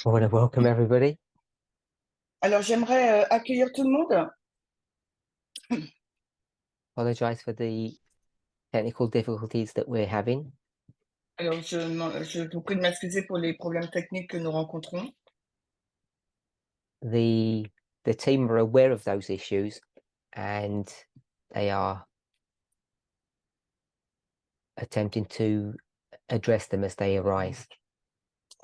I want to welcome everybody. Alors, j'aimerais accueillir tout le monde. Apologize for the technical difficulties that we're having. Alors, je vous prie de m'excuser pour les problèmes techniques que nous rencontrons. The team are aware of those issues and they are attempting to address them as they arise.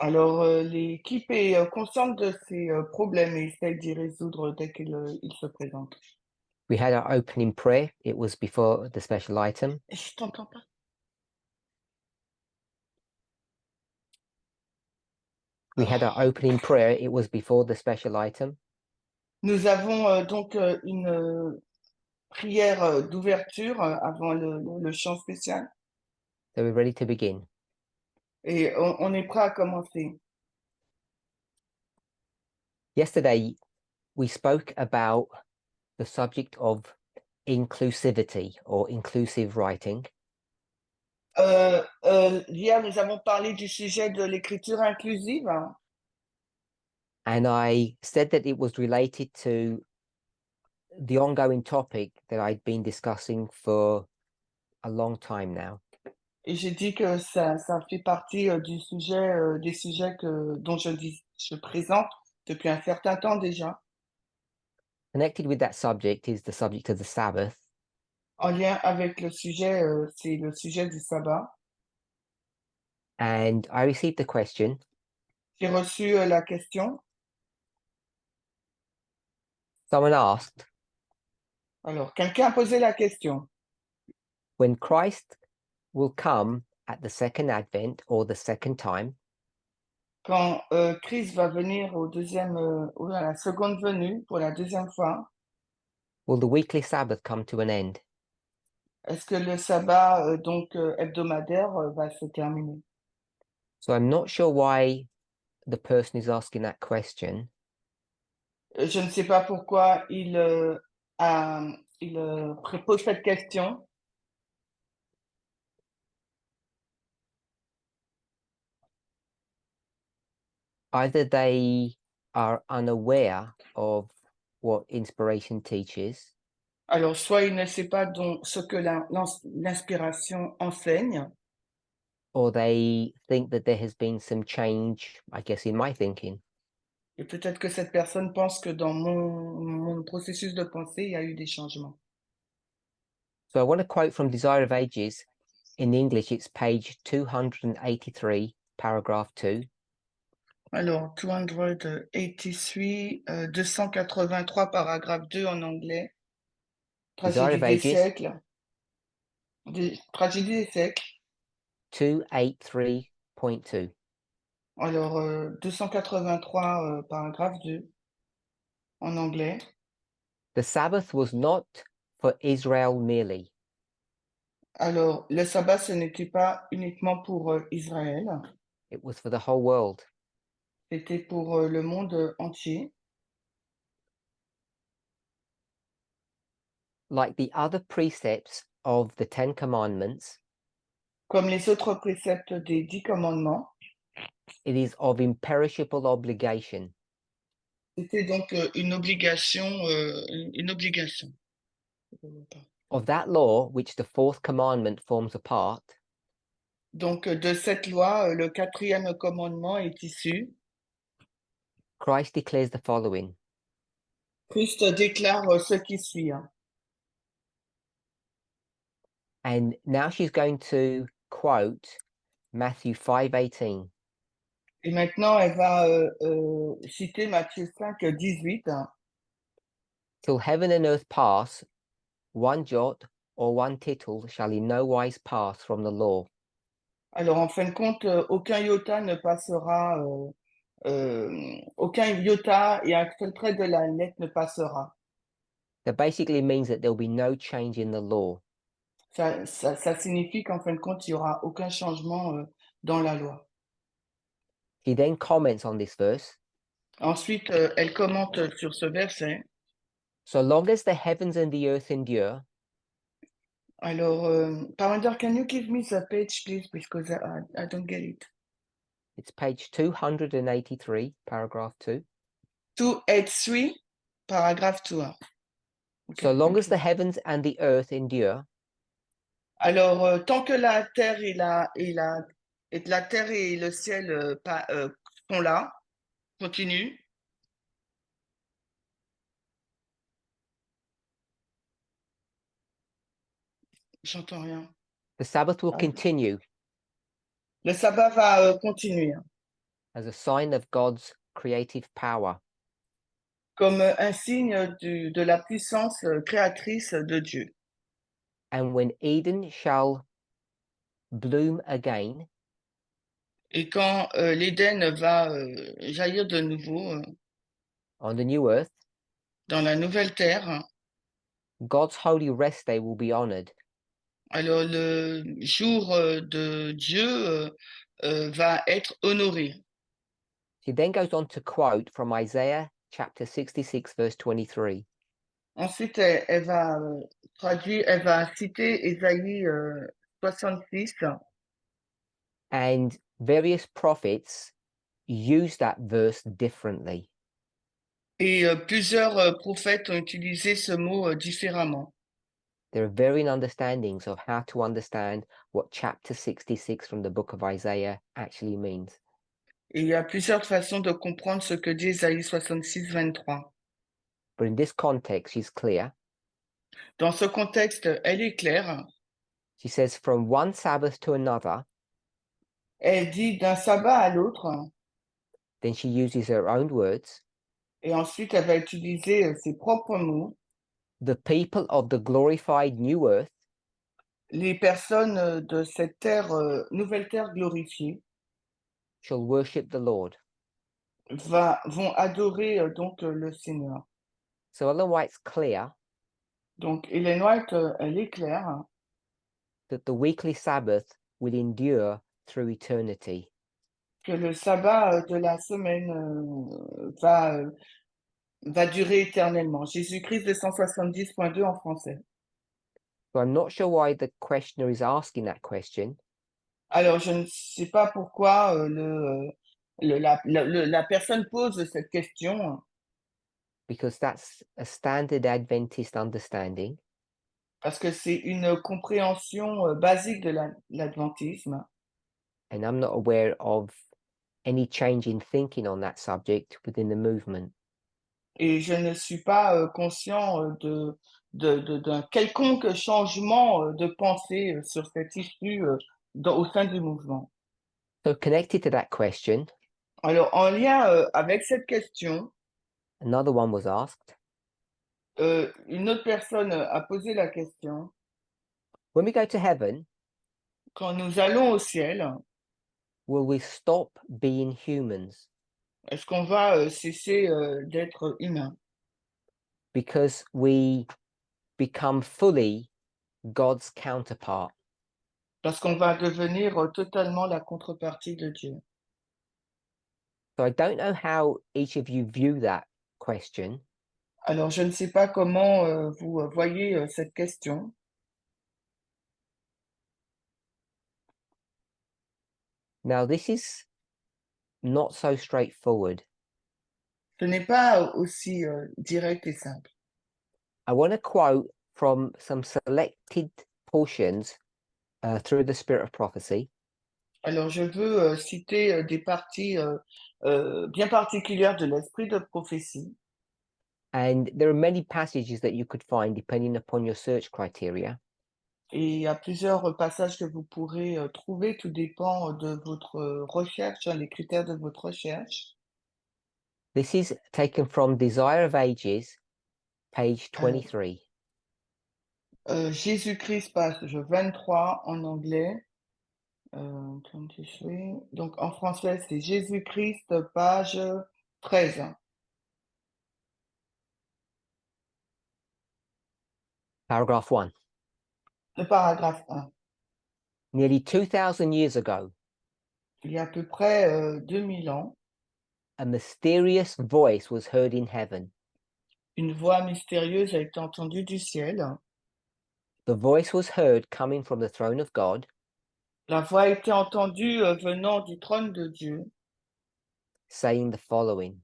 Alors, l'équipe est consciente de ces problèmes et essaie d'y résoudre dès qu'ils se présentent. We had our opening prayer. It was before the special item. Je t'entends pas. We had our opening prayer. It was before the special item. Nous avons donc une prière d'ouverture avant le chant spécial So we're ready to begin. et on est prêt à commencer. Yesterday, we spoke about the subject of inclusivity or inclusive writing. Hier, nous avons parlé du sujet de l'écriture inclusive. And I said that it was related to the ongoing topic that I'd been discussing for a long time now. Et j'ai dit que ça fait partie du sujet, des sujets dont je présente depuis un certain temps déjà. Connected with that subject is the subject of the Sabbath. En lien avec le sujet, c'est le sujet du sabbat. And I received a question. J'ai reçu la question. Someone asked, Alors, quelqu'un a posé la question. when Christ will come at the second advent or the second time, Quand Christ va venir ou à la seconde venue, pour la deuxième fois, will the weekly Sabbath come to an end? est-ce que le sabbat hebdomadaire va se terminer? So I'm not sure why the person is asking that question. Je ne sais pas pourquoi il pose cette question. Either they are unaware of what inspiration teaches, Alors, soit il ne sait pas ce que l'inspiration enseigne, or they think that there has been some change, I guess, in my thinking. et peut-être que cette personne pense que dans mon processus de pensée, il y a eu des changements. So I want to quote from Desire of Ages. In English, it's page 283, paragraph 2. Alors, 283, paragraphe 2 en anglais. Desire Tragédie of des Ages, siècles. Tragédie des siècles. 283.2. Alors, 283, paragraphe 2 en anglais. The Sabbath was not for Israel merely. Alors, le sabbat, ce n'était pas uniquement pour Israël, It was for the whole world. c'était pour le monde entier. Like the other precepts of the Ten Commandments, Comme les autres préceptes des 10 commandements, it is of imperishable obligation. c'était donc une obligation, une obligation. Of that law, which the fourth commandment forms a part, Donc, de cette loi, le 4e commandement est issu. Christ declares the following. Christ déclare ce qui suit. And now she's going to quote Matthew 5:18. Et maintenant, elle va citer Matthieu 5, 18. Till heaven and earth pass, one jot or one tittle shall in no wise pass from the law. Alors, en fin de compte, aucun iota ne passera, aucun iota et un seul trait de la lettre ne passera. That basically means that there'll be no change in the law. Ça signifie qu'en fin de compte, il n'y aura aucun changement dans la loi. He then comments on this verse. Ensuite, elle commente sur ce verset. So long as the heavens and the earth endure. Alors, Parminder, can you give me the page, please, because I don't get it. It's page 283, paragraph 2. 283, paragraphe 2. Okay, So long thank as you. the heavens and the earth endure, Alors, tant que la terre et la terre et le ciel sont là, continuent, j'entends rien. the Sabbath will Ah, continue le sabbat va continuer as a sign of God's creative power. comme un signe de la puissance créatrice de Dieu. And when Eden shall bloom again, Et quand l'Éden va jaillir de nouveau on the new earth, dans la nouvelle terre, God's holy rest day will be honored. alors le jour de Dieu va être honoré. She then goes on to quote from Isaiah chapter 66, verse 23. Ensuite, elle va traduire, elle va citer Ésaïe 66 And various prophets use that verse differently. et plusieurs prophètes ont utilisé ce mot différemment. There are varying understandings of how to understand what chapter 66 from the book of Isaiah actually means. Et il y a plusieurs façons de comprendre ce que dit Ésaïe 66, 23. But in this context, she's clear. Dans ce contexte, elle est claire. She says, from one Sabbath to another, Elle dit d'un sabbat à l'autre, then she uses her own words. et ensuite elle va utiliser ses propres mots. The people of the glorified new earth Les personnes de cette terre, nouvelle terre glorifiée, shall worship the Lord. vont adorer donc le Seigneur. So Ellen White's clear Donc Ellen White, elle est claire that the weekly Sabbath will endure through eternity. que le sabbat de la semaine va durer éternellement. Jésus-Christ 270.2 en français. So I'm not sure why the questioner is asking that question, Alors, je ne sais pas pourquoi la personne pose cette question, because that's a standard Adventist understanding. parce que c'est une compréhension basique de l'adventisme. And I'm not aware of any change in thinking on that subject within the movement. Et je ne suis pas conscient d'un quelconque changement de pensée sur cette issue au sein du mouvement. So connected to that question, Alors, en lien avec cette question, another one was asked. une autre personne a posé la question, When we go to heaven, quand nous allons au ciel, will we stop being humans? est-ce qu'on va cesser d'être humain? Because we become fully God's counterpart. Parce qu'on va devenir totalement la contrepartie de Dieu. So I don't know how each of you view that question, Alors, je ne sais pas comment vous voyez cette question. Now, this is not so straightforward. Ce n'est pas aussi direct et simple. I want to quote from some selected portions through the spirit of prophecy. Alors, je veux citer des parties bien particulières de l'esprit de prophétie. And there are many passages that you could find depending upon your search criteria. Et il y a plusieurs passages que vous pourrez trouver, tout dépend de votre recherche, les critères de votre recherche. This is taken from Desire of Ages, page 23. Jésus-Christ, page 23 en anglais. 23. Donc en français, c'est Jésus-Christ, page 13. Paragraph 1. Le paragraphe 1. Nearly 2,000 years ago, Il y a à peu près 2000 ans, a mysterious voice was heard in heaven. une voix mystérieuse a été entendue du ciel. The voice was heard coming from the throne of God. La voix a été entendue venant du trône de Dieu, saying the following: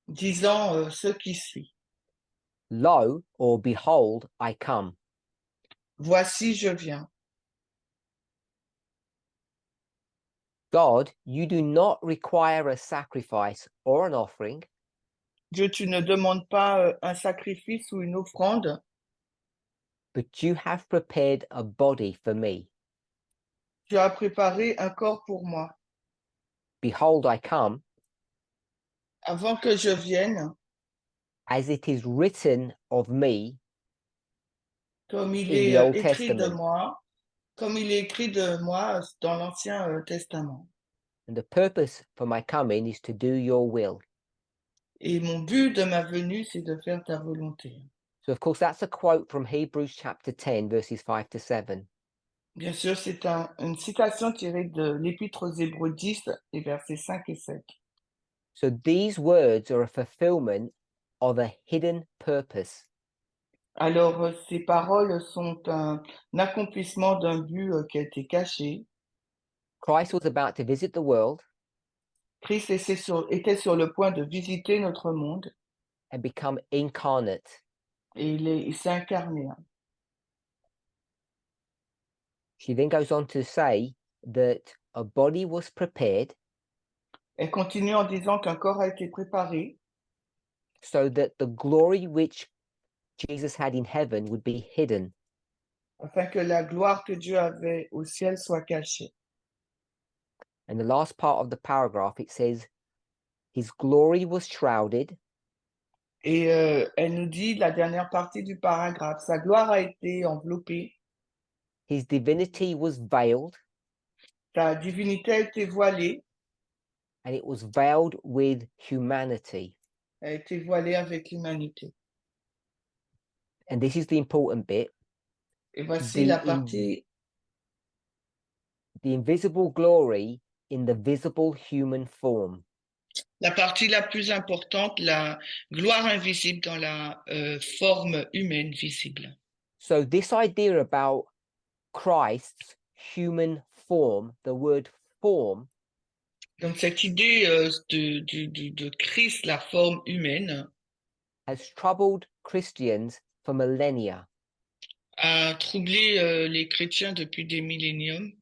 disant ce qui suit. Lo, or behold, I come. Voici, je viens. God, you do not require a sacrifice or an offering, Dieu, tu ne demandes pas un sacrifice ou une offrande, but you have prepared a body for me. tu as préparé un corps pour moi. Behold, I come, Avant que je vienne, as it is written of me comme il in est the Old écrit de Testament. moi, comme il est écrit de moi dans l'Ancien Testament. And the purpose for my coming is to do your will. Et mon but de ma venue, c'est de faire ta volonté. So, of course, that's a quote from Hebrews chapter 10, verses 5 to 7. Bien sûr, c'est une citation tirée de l'Épître aux Hébreux 10, les versets 5 et 7. So these words are a fulfillment of a hidden purpose. Alors, ces paroles sont un accomplissement d'un but qui a été caché. Christ was about to visit the world Christ était sur le point de visiter notre monde and become incarnate. et il s'est incarné. She then goes on to say that a body was prepared Elle continue en disant qu'un corps a été préparé so that the glory which Jesus had in heaven would be hidden. afin que la gloire que Dieu avait au ciel soit cachée. And the last part of the paragraph, it says, his glory was shrouded. Et elle nous dit, la dernière partie du paragraphe, sa gloire a été enveloppée, His divinity was veiled, sa divinité a été voilée, and it was veiled with humanity. a été voilée avec l'humanité. And this is the important bit. Et voici la partie, The invisible glory in the visible human form. la partie la plus importante, la gloire invisible dans la forme humaine visible. So this idea about Christ's human form, the word form, Donc cette idée de Christ, la forme humaine, has troubled Christians for millennia. a troublé les chrétiens depuis des milléniums.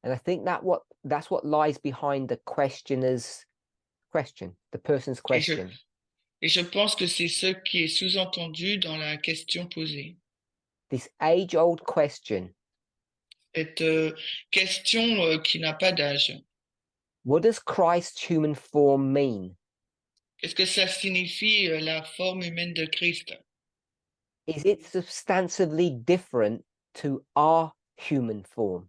And I think that's what lies behind the questioner's question, the person's question. Et je pense que c'est ce qui est sous-entendu dans la question posée. This age-old question. Cette question qui n'a pas d'âge. What does Christ's human form mean? Qu'est-ce que ça signifie la forme humaine de Christ? Is it substantively different to our human form?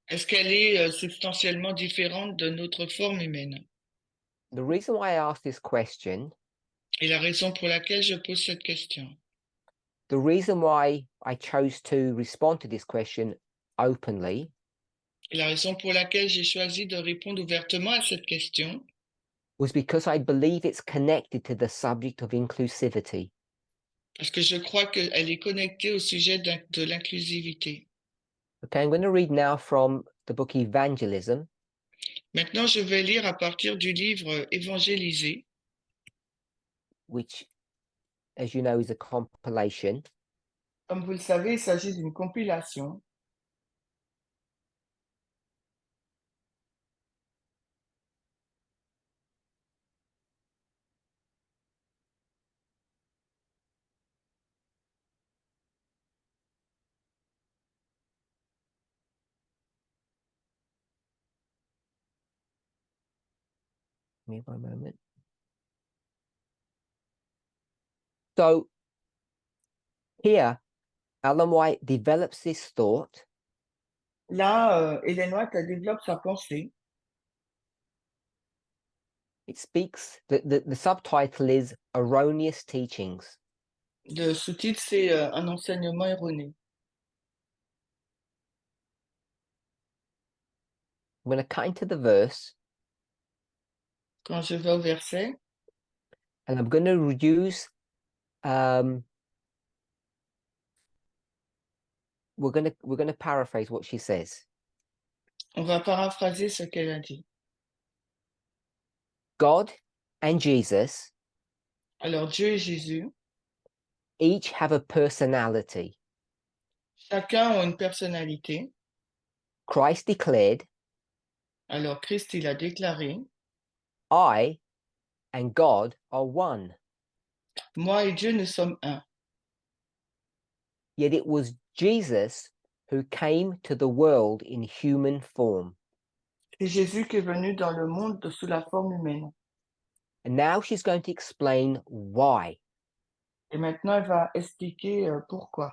Est-ce qu'elle est substantiellement différente de notre forme humaine? The reason why I ask this question, Et la raison pour laquelle je pose cette question, the reason why I chose to respond to this question openly, et la raison pour laquelle j'ai choisi de répondre ouvertement à cette question, was because I believe it's connected to the subject of inclusivity. parce que je crois qu'elle est connectée au sujet de l'inclusivité. Okay, I'm going to read now from the book Evangelism, Maintenant, je vais lire à partir du livre Évangélisé, which, as you know, is a compilation. Comme vous le savez, il s'agit d'une compilation. Give me one moment. So here, Ellen White develops this thought. Là, Hélène White elle développe sa pensée. It speaks, the subtitle is Erroneous Teachings. Le sous-titre, c'est un enseignement erroné. I'm going to cut into the verse, Quand je vais au verset, and I'm going to use we're going to paraphrase what she says. On va paraphraser ce qu'elle a dit. God and Jesus Alors Dieu et Jésus, each have a personality. chacun a une personnalité. Christ declared, Alors Christ, il a déclaré, I and God are one. moi et Dieu, nous sommes un. Yet it was Jesus who came to the world in human form. C'est Jésus qui est venu dans le monde sous la forme humaine. And now she's going to explain why. Et maintenant, elle va expliquer pourquoi.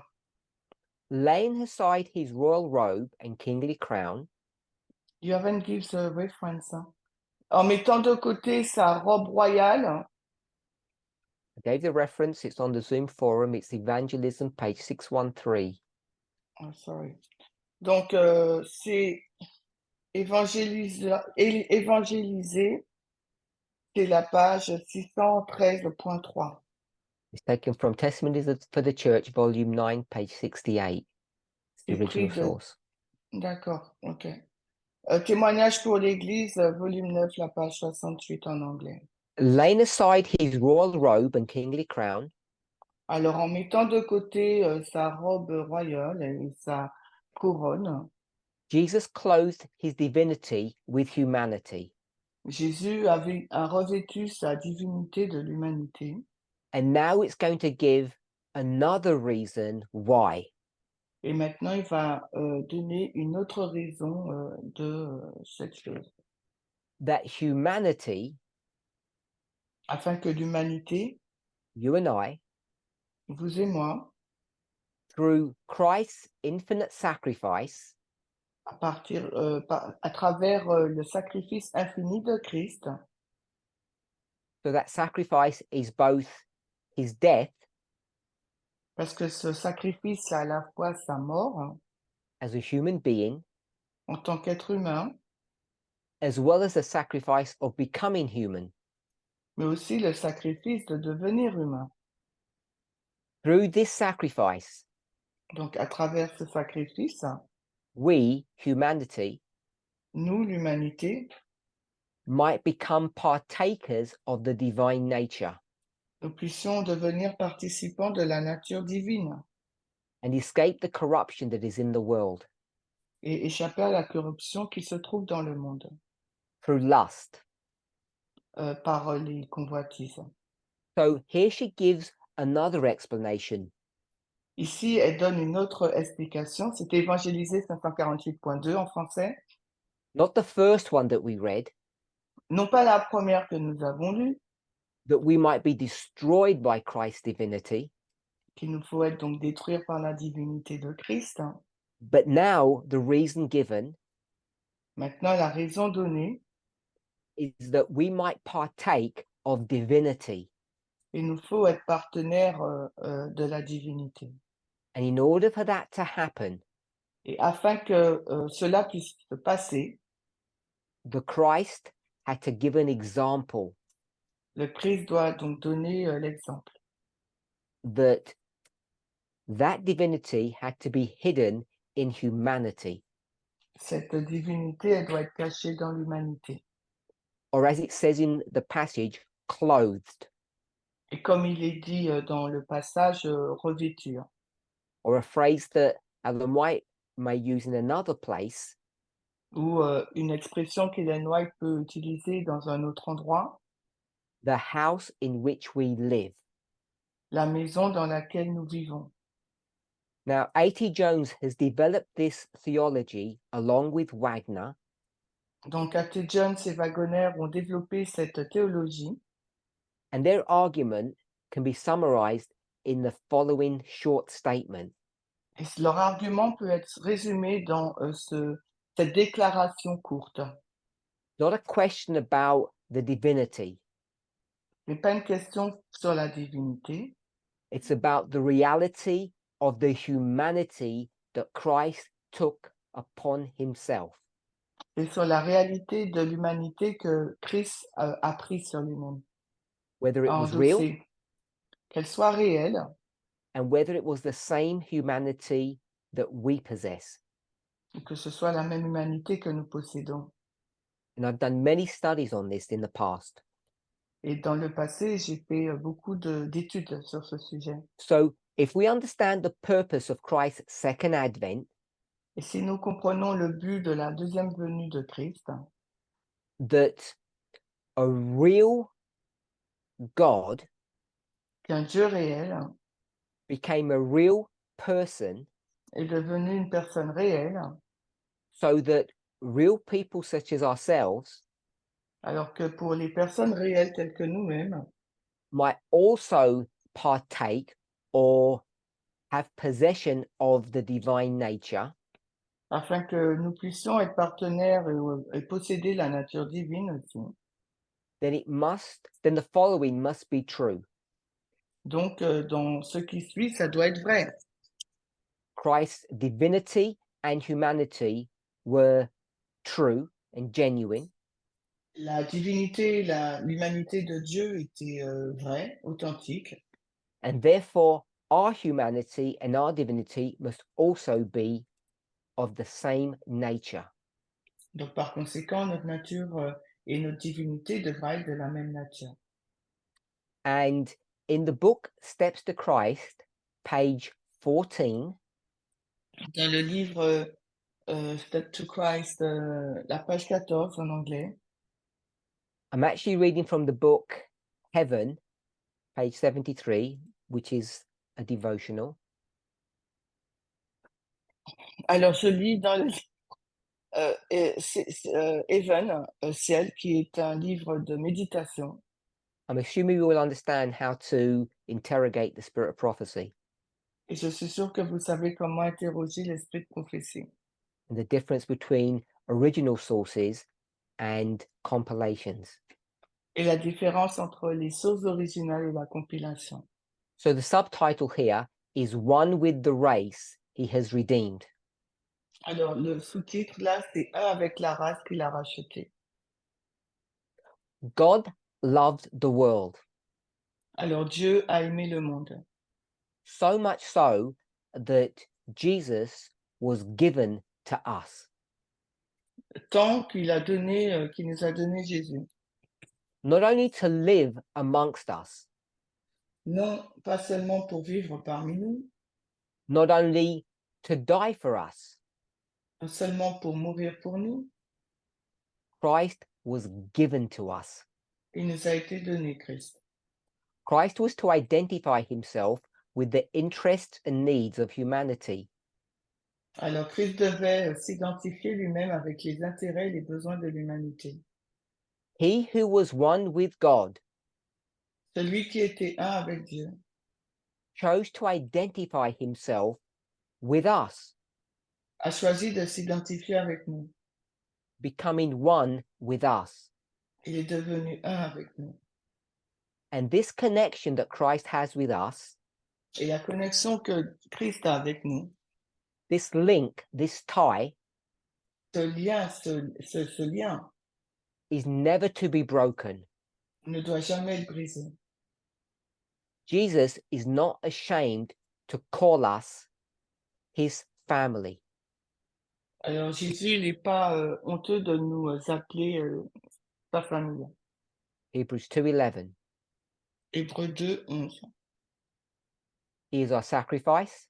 Laying aside his royal robe and kingly crown, You haven't given the reference. En mettant de côté sa robe royale, I gave the reference, it's on the Zoom forum, it's evangelism, page 613. oh, sorry. Donc, c'est évangéliser, c'est la page 613.3. It's taken from Testimonies for the Church, volume 9, page 68. It's the C'est pris original de... source. D'accord, ok. Témoignage pour l'Église, volume 9, la page 68 en anglais. Laying aside his royal robe and kingly crown, Alors, en mettant de côté sa robe royale et sa couronne, Jesus clothed his divinity with humanity. Jésus a revêtu sa divinité de l'humanité. And now it's going to give another reason why. Et maintenant, il va donner une autre raison de cette chose. That humanity, Afin que l'humanité, you and I, vous et moi, through Christ's infinite sacrifice, à travers le sacrifice infini de Christ, so that sacrifice is both his death parce que ce sacrifice, c'est à la fois sa mort as a human being, en tant qu'être humain, as well as the sacrifice of becoming human. mais aussi le sacrifice de devenir humain. Through this sacrifice, Donc, à travers ce sacrifice, we, humanity, nous, l'humanité, might become partakers of the divine nature nous puissions devenir participants de la nature divine and escape the corruption that is in the world et échapper à la corruption qui se trouve dans le monde through lust. par les convoitises. So here she gives another explanation. Ici, elle donne une autre explication. C'est Évangélisé 548.2 en français. Not the first one that we read, Non pas la première que nous avons lue, that we might be destroyed by Christ's divinity, qu'il nous faut être donc détruire par la divinité de Christ. but now the reason given Maintenant, la raison donnée, is that we might partake of divinity. il nous faut être partenaire de la divinité. And in order for that to happen, Et afin que cela puisse se passer, the Christ had to give an example le Christ doit donc donner l'exemple. that divinity had to be hidden in humanity, Cette divinité, elle doit être cachée dans l'humanité. or as it says in the passage, clothed, Et comme il est dit dans le passage, revêture. or a phrase that Ellen White may use in another place, Ou une expression qu'Ellen White peut utiliser dans un autre endroit, the house in which we live. la maison dans laquelle nous vivons. Now, A.T. Jones has developed this theology along with Wagner Donc, A.T. Jones et Wagner ont développé cette théologie and their argument can be summarized in the following short statement. et leur argument peut être résumé dans cette déclaration courte. Not a question about the divinity. Ce n'est pas une question sur la divinité, It's about the reality of the humanity that Christ took upon himself. c'est sur la réalité de l'humanité que Christ a pris sur lui-même, Whether it a was real endossé. Qu'elle soit réelle and whether it was the same humanity that we possess. que ce soit la même humanité que nous possédons. And I've done many studies on this in the past. Et dans le passé, j'ai fait beaucoup d'études sur ce sujet. So if we understand the purpose of Christ's second advent, Et si nous comprenons le but de la deuxième venue de Christ, that a real God qu'un Dieu réel became a real person est devenu une personne réelle, so that real people such as ourselves alors que pour les personnes réelles telles que nous-mêmes, might also partake or have possession of the divine nature, afin que nous puissions être partenaires et posséder la nature divine aussi. then the following must be true. Donc, dans ce qui suit, ça doit être vrai. Christ's divinity and humanity were true and genuine, La divinité, l'humanité de Dieu était vraie, authentique, and therefore our humanity and our divinity must also be of the same nature. donc par conséquent, notre nature et notre divinité devraient être de la même nature. And in the book Steps to Christ, page 14, Dans le livre Step to Christ, la page 14 en anglais, I'm actually reading from the book Heaven, page 73, which is a devotional. alors je lis dans le Heaven, Ciel, qui est un livre de méditation. I'm assuming you will understand how to interrogate the spirit of prophecy Et je suis sûre que vous savez comment interroger l'esprit de prophétie and the difference between original sources and compilations. et la différence entre les sources originales et la compilation. So the subtitle here is One with the Race He Has Redeemed. Alors, le sous-titre là, c'est Un avec la race qu'il a racheté. God loved the world, Alors, Dieu a aimé le monde, so much so that Jesus was given to us, tant qu'il nous a donné Jésus. not only to live amongst us, Non pas seulement pour vivre parmi nous, not only to die for us. non seulement pour mourir pour nous, Christ was given to us. il nous a été donné Christ. Christ was to identify himself with the interests and needs of humanity. Alors, Christ devait s'identifier lui-même avec les intérêts et les besoins de l'humanité. He who was one with God Celui qui était un avec Dieu chose to identify himself with us, a choisi de s'identifier avec nous. becoming one with us. Il est devenu un avec nous. And this connection that Christ has with us, Et la connexion que Christ a avec nous, this link, this tie, ce lien, ce lien is never to be broken. ne doit jamais être brisé. Jesus is not ashamed to call us his family. Alors Jésus n'est pas honteux de nous appeler sa famille. Hebrews 2:11. Hébreux 2, 11. He is our sacrifice,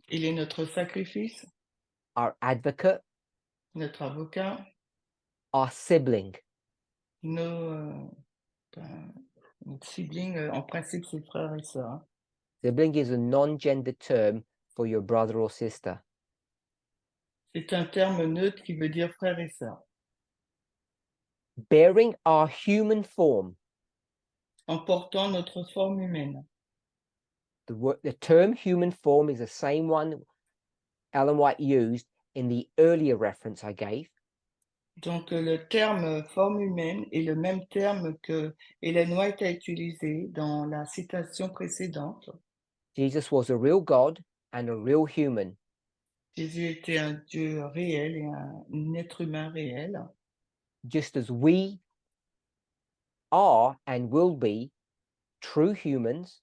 Il est notre sacrifice, our advocate, notre avocat, our sibling. notre sibling, en principe, c'est frère et sœur. Sibling is a non-gendered term for your brother or sister. C'est un terme neutre qui veut dire frère et sœur. Bearing our human form. En portant notre forme humaine. The term human form is the same one Ellen White used in the earlier reference I gave. Donc le terme forme humaine est le même terme que Ellen White a utilisé dans la citation précédente. Jesus was a real God and a real human. Jésus était un Dieu réel et un être humain réel. Just as we are and will be true humans,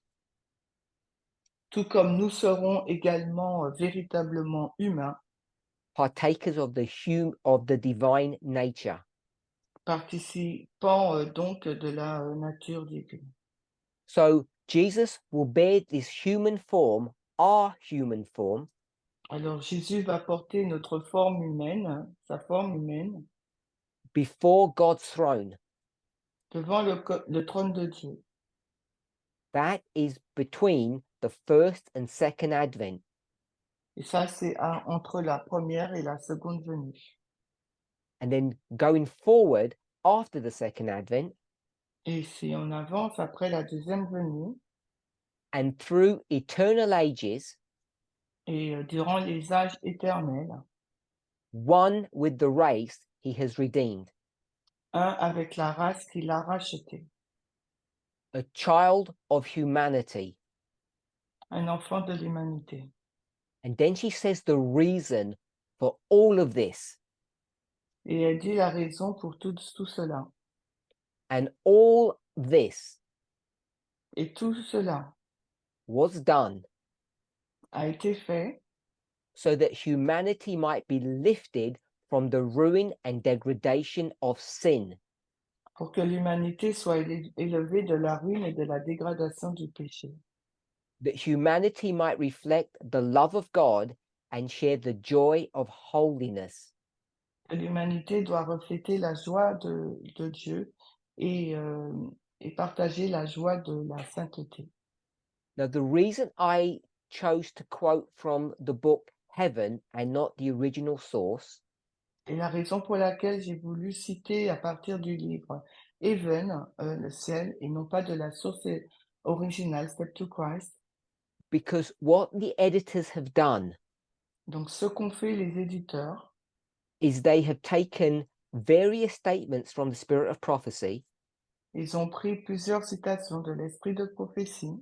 Tout comme nous serons également véritablement humains. partakers of the divine nature. participant donc de la nature divine. So Jesus will bear this human form, our human form, Alors Jésus va porter notre forme humaine, sa forme humaine, before God's throne. devant le trône de Dieu. That is between the first and second advent. Et ça, c'est entre la première et la seconde venue. And then going forward after the second advent, Et si on avance après la deuxième venue, and through eternal ages, et durant les âges éternels, one with the race he has redeemed, un avec la race qu'il a rachetée, a child of humanity. un enfant de l'humanité. And then she says the reason for all of this. Et elle dit la raison pour tout cela. And all this Et tout cela was done a été fait so that humanity might be lifted from the ruin and degradation of sin. pour que l'humanité soit élevée de la ruine et de la dégradation du péché. That humanity might reflect the love of God and share the joy of holiness. L'humanité doit refléter la joie de Dieu et partager la joie de la sainteté. Now, the reason I chose to quote from the book Heaven and not the original source Et la raison pour laquelle j'ai voulu citer à partir du livre Heaven, le ciel, et non pas de la source originale, Step to Christ. because what the editors have done Donc, ce qu'ont fait les éditeurs, is they have taken various statements from the spirit of prophecy ils ont pris plusieurs citations de l'esprit de prophétie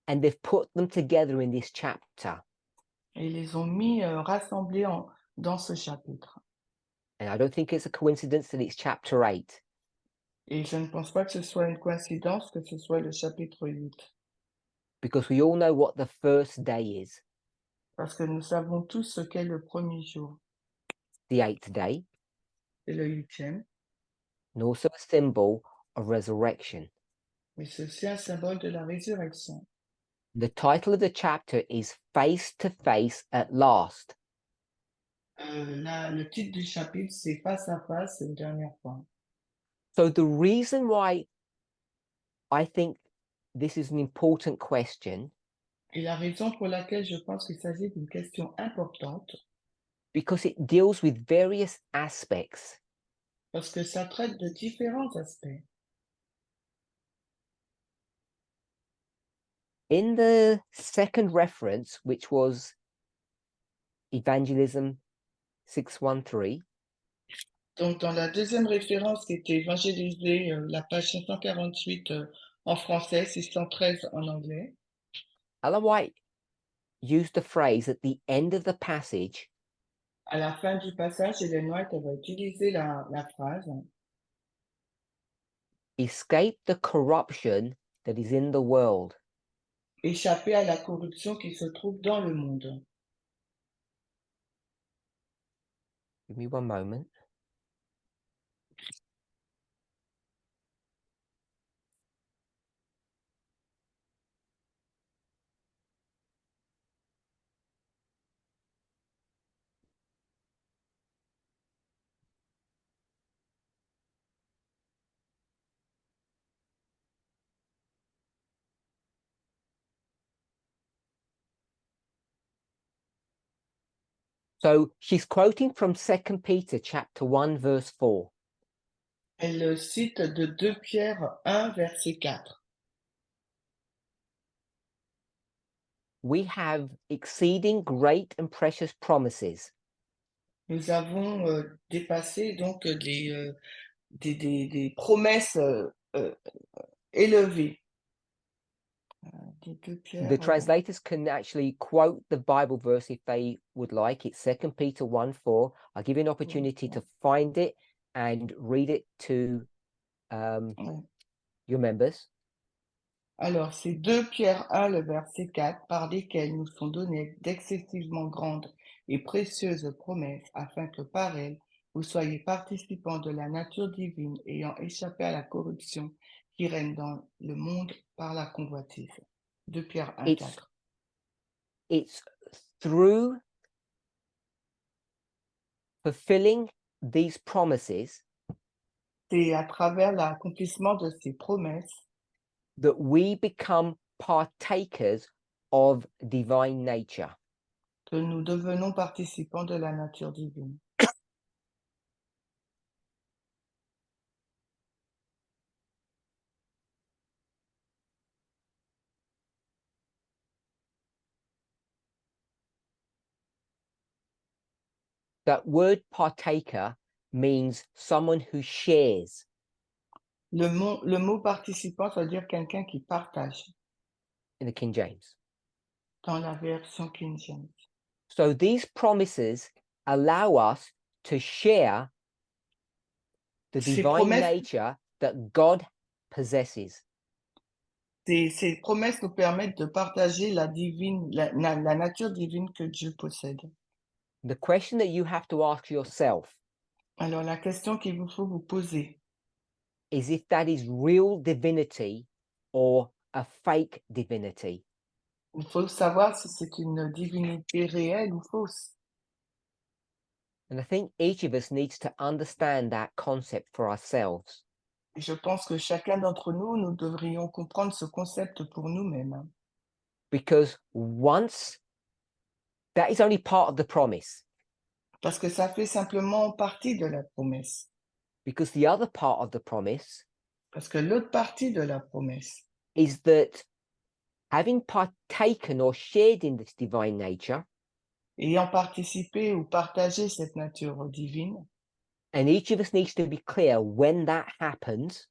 and they've put them together in this chapter. et les ont mis rassemblés dans ce chapitre. And I don't think it's a coincidence that it's chapter 8. Et je ne pense pas que ce soit une coïncidence que ce soit le chapitre 8. Because we all know what the first day is, Parce que nous savons tous ce qu'est le premier jour, the 8th day, c'est le 8e, and also a symbol of resurrection. mais c'est aussi un symbole de la résurrection. The title of the chapter is Face to Face at Last. Le titre du chapitre, c'est Face à face, une dernière fois. So the reason why I think this is an important question, Et la raison pour laquelle je pense qu'il s'agit d'une question importante, because it deals with various aspects. parce que ça traite de différents aspects. In the second reference, which was Evangelism 613, Donc, dans la deuxième référence qui était évangélisée, la page 548 en français, 613 en anglais, Ellen White used the phrase at the end of the passage, à la fin du passage, Ellen White elle va utiliser la phrase escape the corruption that is in the world. « Échapper à la corruption qui se trouve dans le monde ». Give me one moment. So she's quoting from 2 Peter chapter 1, verse 4. Elle cite de 2 Pierre 1, verset 4. We have exceeding great and precious promises. Nous avons dépassé donc des promesses élevées. Des 2 Pierre, The translators can actually quote the Bible verse if they would like. It's 2 Peter 1, 4. I'll give you an opportunity to find it and read it to your members. Alors, c'est 2 Pierre 1, le verset 4, par lesquels nous sont données d'excessivement grandes et précieuses promesses, afin que par elles, vous soyez participants de la nature divine, ayant échappé à la corruption qui règne dans le monde par la convoitise. 2 Pierre 1, 4. It's through fulfilling these promises C'est à travers l'accomplissement de ces promesses that we become partakers of divine nature. que nous devenons participants de la nature divine. That word partaker means someone who shares. Le mot participant, ça veut dire quelqu'un qui partage In the King James. dans la version King James. So these promises allow us to share the Ces divine promesses, nature that God possesses. ces promesses nous permettent de partager la nature divine que Dieu possède. The question that you have to ask yourself Alors la question qu'il vous faut vous poser, is if that is real divinity or a fake divinity. il faut savoir si c'est une divinité réelle ou fausse. And I think each of us needs to understand that concept for ourselves. Et je pense que chacun d'entre nous, nous devrions comprendre ce concept pour nous-mêmes. Because once that is only part of the promise, Parce que ça fait simplement partie de la promesse. because the other part of the promise Parce que l'autre partie de la promesse, is that having partaken or shared in this divine nature, ayant participé ou partagé cette nature divine, and each of us needs to be clear when that happens,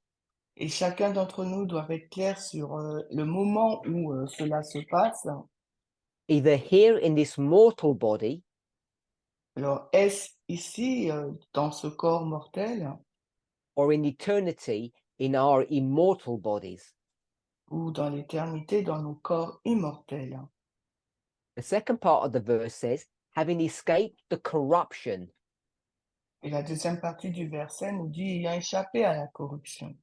et chacun d'entre nous doit être clair sur le moment où cela se passe. either here in this mortal body Alors, est-ce ici, dans ce corps mortel, or in eternity in our immortal bodies. ou dans l'éternité, dans nos corps immortels? The second part of the verse says, having escaped the corruption. Et la deuxième partie du verset nous dit ayant échappé à la corruption.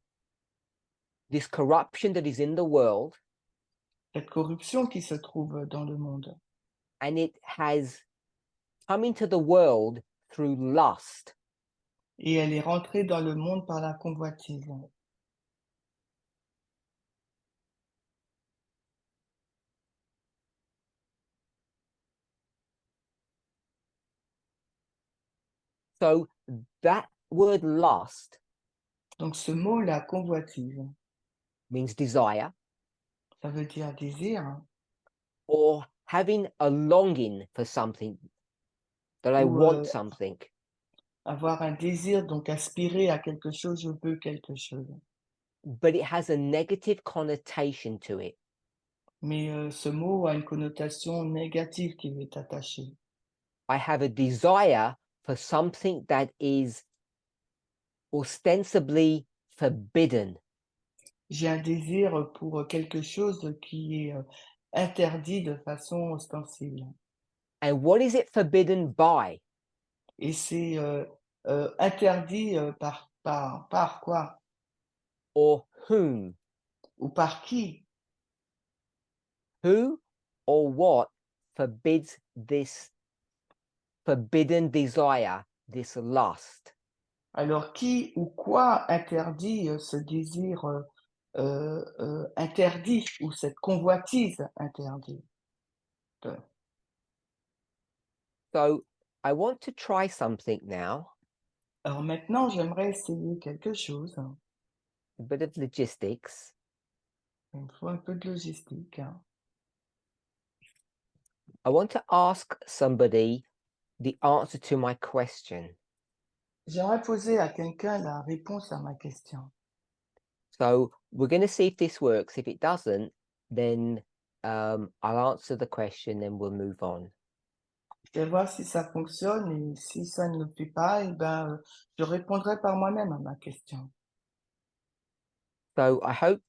This corruption that is in the world, Cette corruption qui se trouve dans le monde. and it has come into the world through lust. Et elle est rentrée dans le monde par la convoitise. So that word lust Donc ce mot, la convoitise, means desire ça veut dire désir, or having a longing for something, that I ou want something. avoir un désir, donc aspirer à quelque chose, je veux quelque chose. But it has a negative connotation to it. Mais ce mot a une connotation négative qui lui est attachée. I have a desire for something that is ostensibly forbidden. J'ai un désir pour quelque chose qui est interdit de façon ostensible. And what is it forbidden by? Et c'est interdit par quoi? Or whom? Ou par qui? Who or what forbids this forbidden desire, this lust? Alors, qui ou quoi interdit ce désir interdit ou cette convoitise interdite? So I want to try something now, Alors maintenant, j'aimerais essayer quelque chose. a bit of logistics. Il me faut un peu de logistique. I want to ask somebody the answer to my question. J'aimerais poser à quelqu'un la réponse à ma question. So we're going to see if this works. If it doesn't, then I'll answer the question, then we'll move on. Je vais voir si ça fonctionne et si ça ne le fait pas, eh ben, je répondrai par moi-même à ma question. So I hope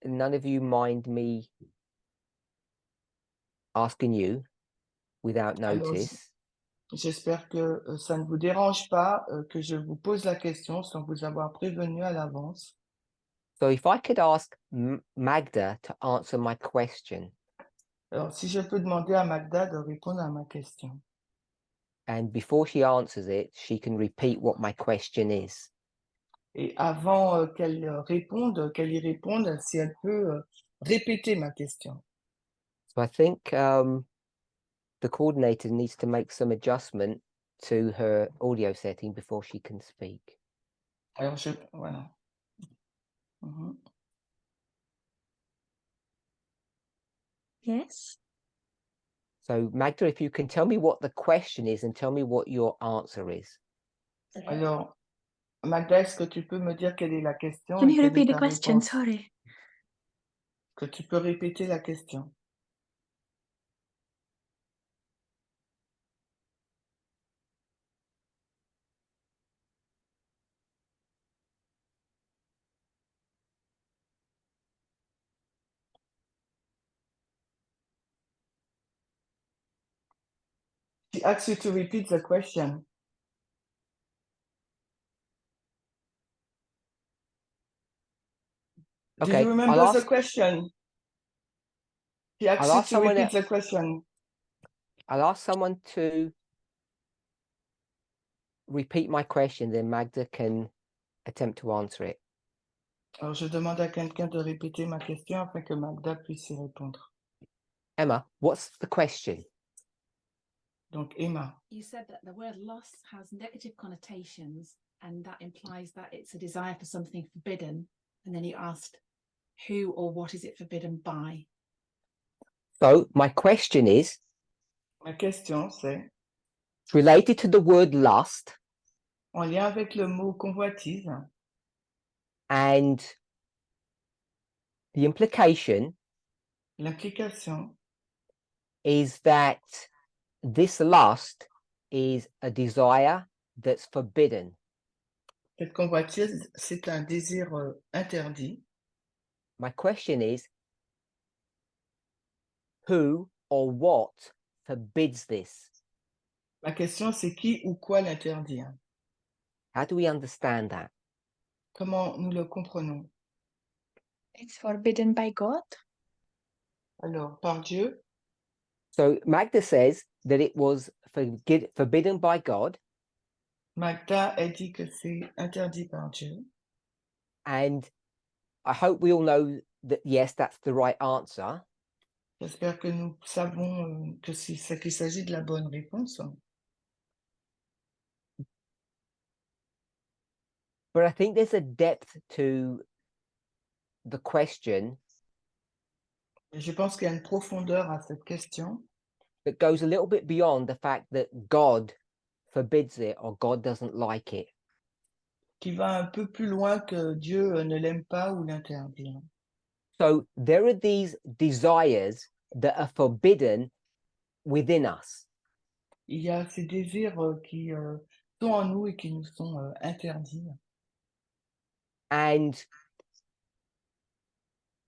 none of you mind me asking you. without Alors, notice. j'espère que ça ne vous dérange pas que je vous pose la question sans vous avoir prévenu à l'avance. So if I could ask Magda to answer my question, Alors, si je peux demander à Magda de répondre à ma question. and before she answers it, she can repeat what my question is. Et avant qu'elle y réponde, si elle peut répéter ma question. So I think the coordinator needs to make some adjustment to her audio setting before she can speak. Alors, voilà. Mhm. Yes. So Magda, if you can tell me what the question is and tell me what your answer is. Alors, Magda, est-ce que tu peux me dire quelle est la question Can et you quelle est repeat the ta question? réponse? Sorry. Que tu peux répéter la question. She asks you to repeat the question. Do Okay, you remember I'll the ask question? She asks I'll you ask to someone repeat the question. I'll ask someone to repeat my question, then Magda can attempt to answer it. Alors, je demande à quelqu'un de répéter ma question afin que Magda puisse y répondre. Emma, what's the question? Donc, Emma, You said that the word loss has negative connotations, and that implies that it's a desire for something forbidden. And then you asked, who or what is it forbidden by? So my question is ma question c'est, related to the word lust en lien avec le mot convoitise, and the implication l'implication is that this lust is a desire that's forbidden. cette convoitise, c'est un désir interdit. My question is, who or what forbids this? Ma question, c'est qui ou quoi l'interdit? How do we understand that? Comment nous le comprenons? It's forbidden by God. Alors, par Dieu, So Magda says that it was forbidden by God, Magda, elle dit que c'est interdit par Dieu. and I hope we all know that yes, that's the right answer. J'espère que nous savons qu'il s'agit de la bonne réponse. But I think there's a depth to the question Et je pense qu'il y a une profondeur à cette question that goes a little bit beyond the fact that God forbids it or God doesn't like it. qui va un peu plus loin que Dieu ne l'aime pas ou l'interdit. So there are these desires that are forbidden within us. Il y a ces désirs qui sont en nous et qui nous sont interdits. And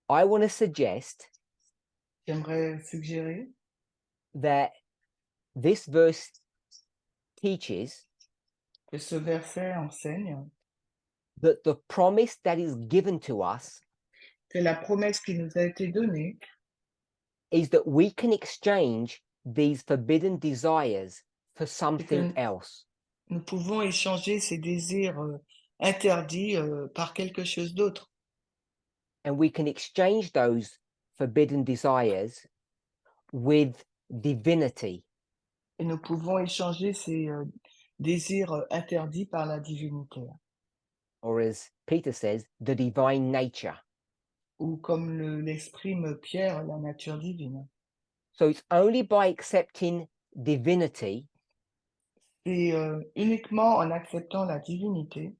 I want to suggest J'aimerais suggérer that this verse teaches que ce verset enseigne that the promise that is given to us que la promesse qui nous a été donnée, is that we can exchange these forbidden desires for something else. nous pouvons échanger ces désirs interdits par quelque chose d'autre. And we can exchange those forbidden desires with divinity. Et nous pouvons échanger ces désirs interdits par la divinité. Or as Peter says, the divine nature. Ou comme l'exprime Pierre, la nature divine. So it's only by accepting divinity C'est uniquement en acceptant la divinité.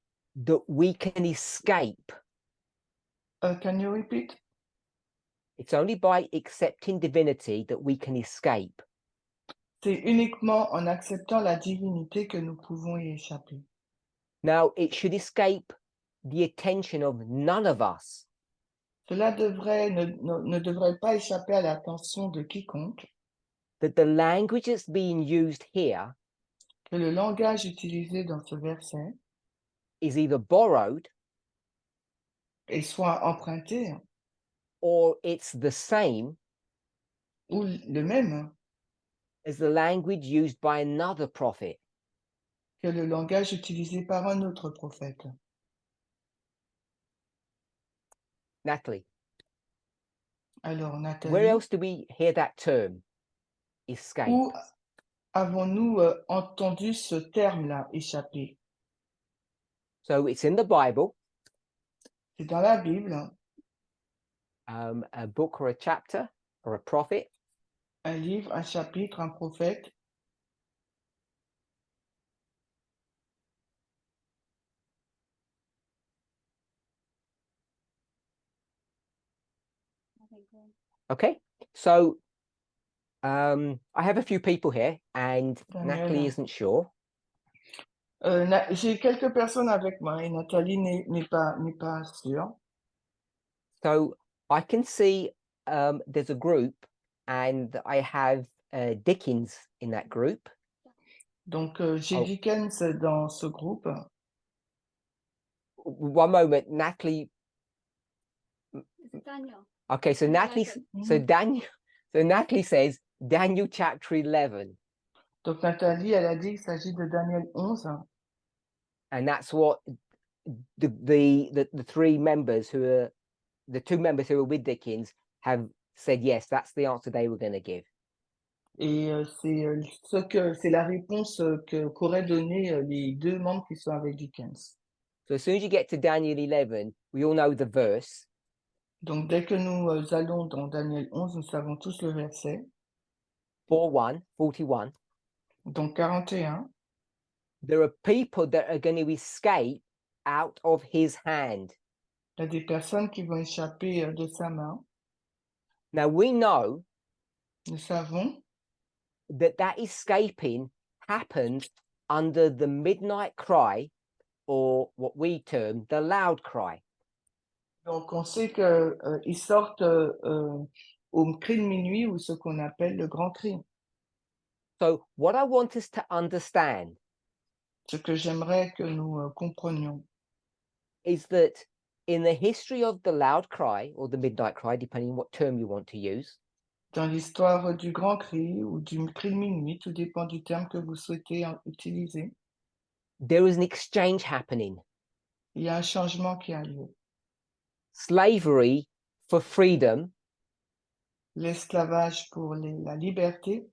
that we can escape. Can you repeat? It's only by accepting divinity that we can escape. C'est uniquement en acceptant la divinité que nous pouvons y échapper. Now, it should escape the attention of none of us. Cela ne devrait pas échapper à l'attention de quiconque. that the language that's being used here que le langage utilisé dans ce verset is either borrowed est soit emprunté or it's the same ou le même as the language used by another prophet. que le langage utilisé par un autre prophète. Natalie, Alors, where Nathalie, else do we hear that term? Escape. où avons-nous entendu ce terme-là, échapper? So it's in the Bible, C'est dans la Bible, a book or a chapter or a prophet. un livre, un chapitre, un prophète. Okay, so I have a few people here and Natalie Daniel. isn't sure. J'ai quelques personnes avec moi et Nathalie n'est pas sûre. So I can see there's a group and I have Dickens in that group. Donc, j'ai Oh. Dickens dans ce groupe. One moment, Natalie. Daniel. Okay, so Natalie, so Natalie says Daniel chapter 11. Donc, Nathalie, elle a dit qu'il s'agit de Daniel 11. And that's what the three members who are, the two members who are with Dickens have said, yes, that's the answer they were going to give. Et c'est la réponse qu'auraient donné les deux membres qui sont avec Dickens. So as soon as you get to Daniel 11, we all know the verse. Donc, dès que nous allons dans Daniel 11, nous savons tous le verset. 41. Donc, 41. There are people that are going to escape out of his hand. Il y a des personnes qui vont échapper de sa main. Now we know Nous savons that escaping happened under the midnight cry, or what we term the loud cry. Donc, on sait qu'ils sortent au cri de minuit ou ce qu'on appelle le grand cri. So what I want us to understand Ce que j'aimerais que nous comprenions, is that in the history of the loud cry or the midnight cry, depending on what term you want to use, dans l'histoire du grand cri ou du cri de minuit, tout dépend du terme que vous souhaitez utiliser, there is an exchange happening. il y a un changement qui a lieu. Slavery for freedom, L'esclavage pour la liberté,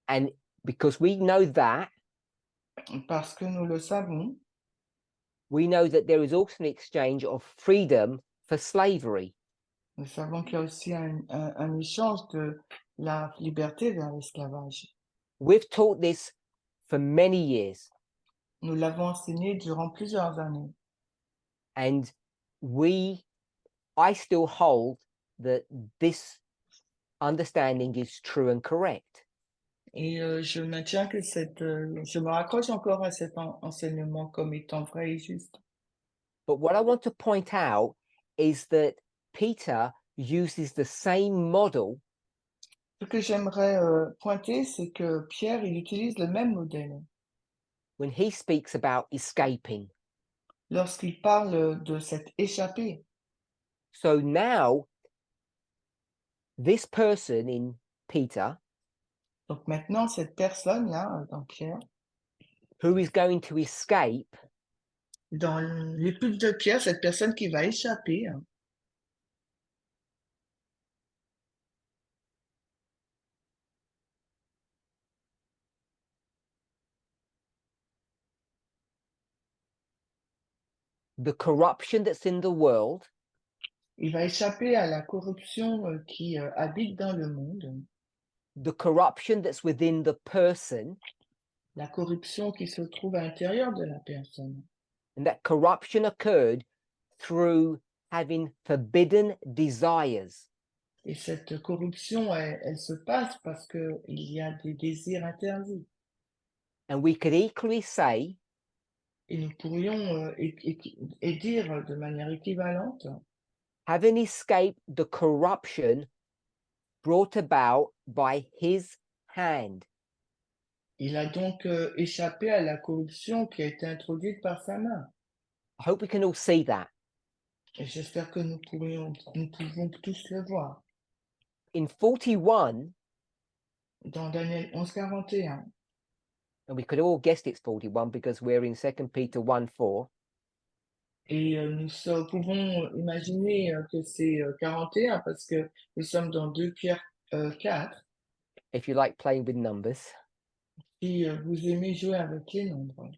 and because we know that, parce que nous le savons, we know that there is also an exchange of freedom for slavery. nous savons qu'il y a aussi un échange de la liberté vers l'esclavage. We've taught this for many years, Nous l'avons enseigné durant plusieurs années. and I still hold that this understanding is true and correct. Et je maintiens que je me raccroche encore à cet enseignement comme étant vrai et juste. But what I want to point out is that Peter uses the same model Ce que j'aimerais pointer, c'est que Pierre, il utilise le même modèle when he speaks about escaping. lorsqu'il parle de cette échappée. So now, this person in Peter, Donc maintenant, cette personne-là, dans Pierre, who is going to escape, dans l'épître de Pierre, cette personne qui va échapper, the corruption that's in the world, il va échapper à la corruption qui habite dans le monde, the corruption that's within the person, la corruption qui se trouve à l'intérieur de la personne. and that corruption occurred through having forbidden desires. Et cette corruption, elle se passe parce qu'il y a des désirs interdits. And we could equally say Et nous pourrions et dire de manière équivalente, having escaped the corruption brought about by his hand. Il a donc échappé à la corruption qui a été introduite par sa main. I hope we can all see that. Et j'espère que nous pouvons tous le voir. In 41, Dans Daniel 11:41, and we could have all guessed it's 41 because we're in 2 Peter 1:4. et pouvons imaginer que c'est 41 parce que nous sommes dans 2 Pierre 4. If you like playing with numbers, Si vous aimez jouer avec les nombres,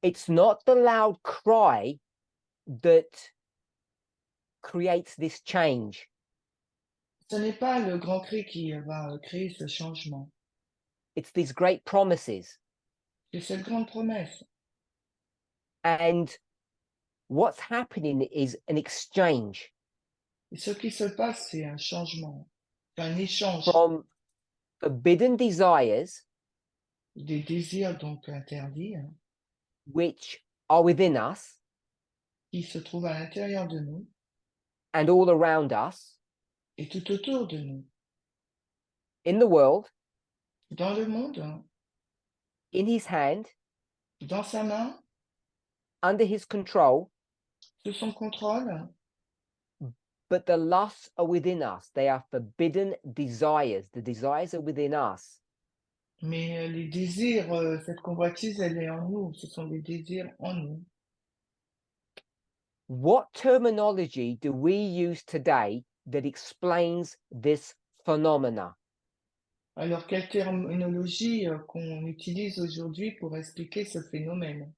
it's not the loud cry that creates this change. ce n'est pas le grand cri qui va créer ce changement. It's these great promises. C'est cette grande promesse. And what's happening is an exchange Et ce qui se passe, c'est un changement, un échange from forbidden desires, des désirs donc interdits, hein, which are within us qui se trouvent à l'intérieur de nous and all around us et tout autour de nous, in the world, dans le monde, hein, in his hand, dans sa main, under his control, sous son contrôle, hein. but the lusts are within us. They are forbidden desires. The desires are within us. Mais les désirs, cette convoitise, elle est en nous, ce sont des désirs en nous. What terminology do we use today that explains this phenomena? Alors, quelle terminologie qu'on utilise aujourd'hui pour expliquer ce phénomène?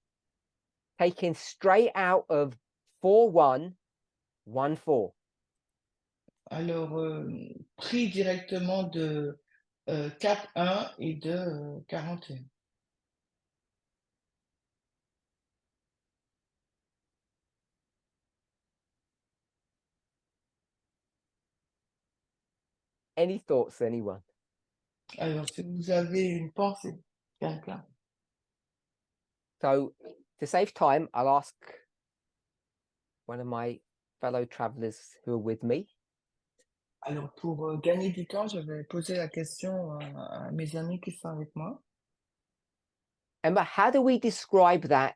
Taken straight out of 41:14. Alors, pris directement de 4.1 et de 41. Any thoughts, anyone? Alors, si vous avez une pensée, quelqu'un. So, to save time, I'll ask one of my fellow travelers who are with me. Alors, pour gagner du temps, je vais poser la question à mes amis qui sont avec moi. Emma, how do we describe that?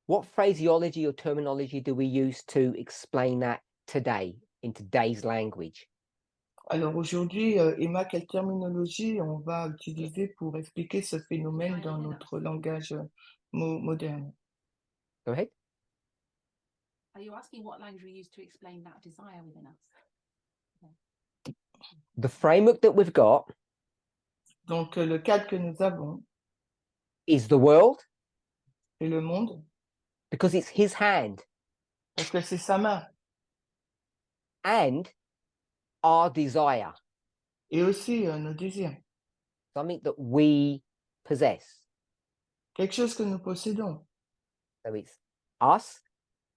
What phraseology or terminology do we use to explain that today, in today's language? Alors aujourd'hui, Emma, quelle terminologie on va utiliser pour expliquer ce phénomène dans notre langage moderne? Go ahead. Are you asking what language we use to explain that desire within us? The framework that we've got Donc le cadre que nous avons, is the world, c'est le monde, because it's his hand, parce que c'est sa main, and our desire, et aussi nos désirs, something that we possess. quelque chose que nous possédons, So it's us